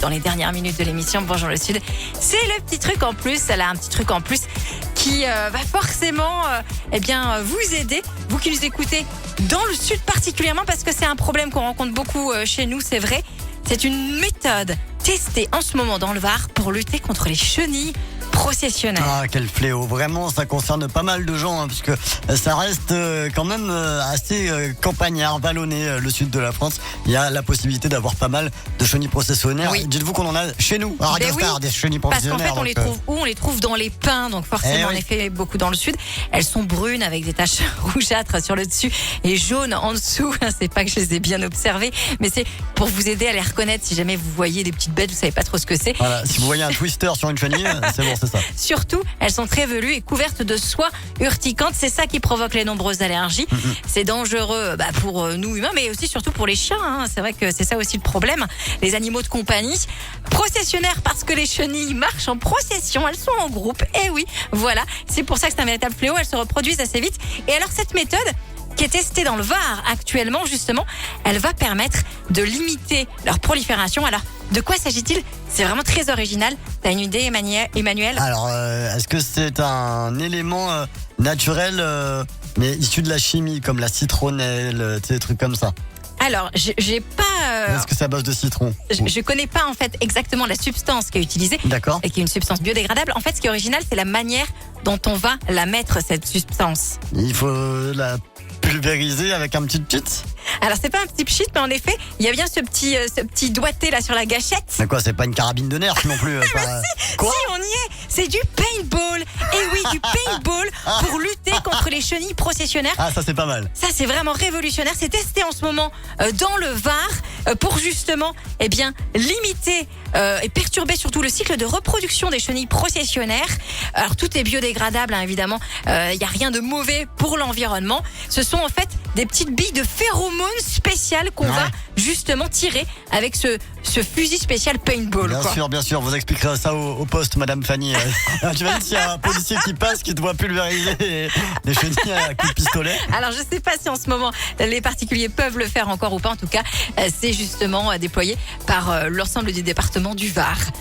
dans les dernières minutes de l'émission Bonjour le Sud. C'est le petit truc en plus, elle a un petit truc en plus qui va forcément vous aider, vous qui nous écoutez dans le Sud particulièrement, parce que c'est un problème qu'on rencontre beaucoup chez nous, c'est vrai. C'est une méthode testée en ce moment dans le Var pour lutter contre les chenilles processionnelles. Ah, quel fléau. Vraiment, ça concerne pas mal de gens, puisque ça reste quand même assez campagnard, vallonné, le sud de la France. Il y a la possibilité d'avoir pas mal de chenilles processionnaires. Oui. Dites-vous qu'on en a chez nous, à Radio Star, des chenilles Parce qu'en processionnaires. fait, on les trouve où? On les trouve dans les pins, donc forcément, en effet, beaucoup dans le sud. Elles sont brunes avec des taches rougeâtres sur le dessus et jaunes en dessous. C'est pas que je les ai bien observées, mais c'est pour vous aider à les reconnaître. Si jamais vous voyez des petites bêtes, vous savez pas trop ce que c'est. Voilà, si vous voyez un twister sur une chenille, c'est bon, c'est ça. Surtout, elles sont très velues et couvertes de soie urticante. C'est ça qui provoque les nombreuses allergies. C'est dangereux pour nous humains, mais aussi surtout pour les chiens. C'est vrai que c'est ça aussi le problème. Les animaux de compagnie. Processionnaires parce que les chenilles marchent en procession. Elles sont en groupe. Et oui, voilà. C'est pour ça que c'est un véritable fléau. Elles se reproduisent assez vite. Et alors cette méthode, qui est testée dans le Var actuellement, justement, elle va permettre de limiter leur prolifération. Alors, de quoi s'agit-il? C'est vraiment très original. T'as une idée, Emmanuel? Alors, est-ce que c'est un élément naturel, mais issu de la chimie, comme la citronnelle, des trucs comme ça? Alors, j'ai pas... Est-ce que c'est à base de citron? Je connais pas en fait exactement la substance qui est utilisée. D'accord. Et qui est une substance biodégradable. En fait, ce qui est original, c'est la manière dont on va la mettre, cette substance. Il faut la pulvériser avec un petit cheat. Alors, c'est pas un petit pchit, mais en effet, il y a bien ce petit doigté là sur la gâchette. Mais quoi, c'est pas une carabine de nerf non plus. Quoi? Si, on y est. C'est du paintball. Et oui, du paintball pour lutter contre les chenilles processionnaires. Ah, ça c'est pas mal. Ça, c'est vraiment révolutionnaire. C'est testé en ce moment dans le Var pour justement limiter et perturber surtout le cycle de reproduction des chenilles processionnaires. Alors, tout est biodégradable, évidemment. Il n'y a rien de mauvais pour l'environnement. Ce sont en fait des petites billes de phéromones spéciales qu'on va justement tirer avec ce fusil spécial paintball. Bien sûr, vous expliquerez ça au poste, Madame Fanny. Tu vas dire s'il y a un policier qui passe, qui te voit pulvériser les chenilles à coups de pistolet. Alors, je sais pas si en ce moment les particuliers peuvent le faire encore ou pas. En tout cas, c'est justement déployé par l'ensemble du département du Var.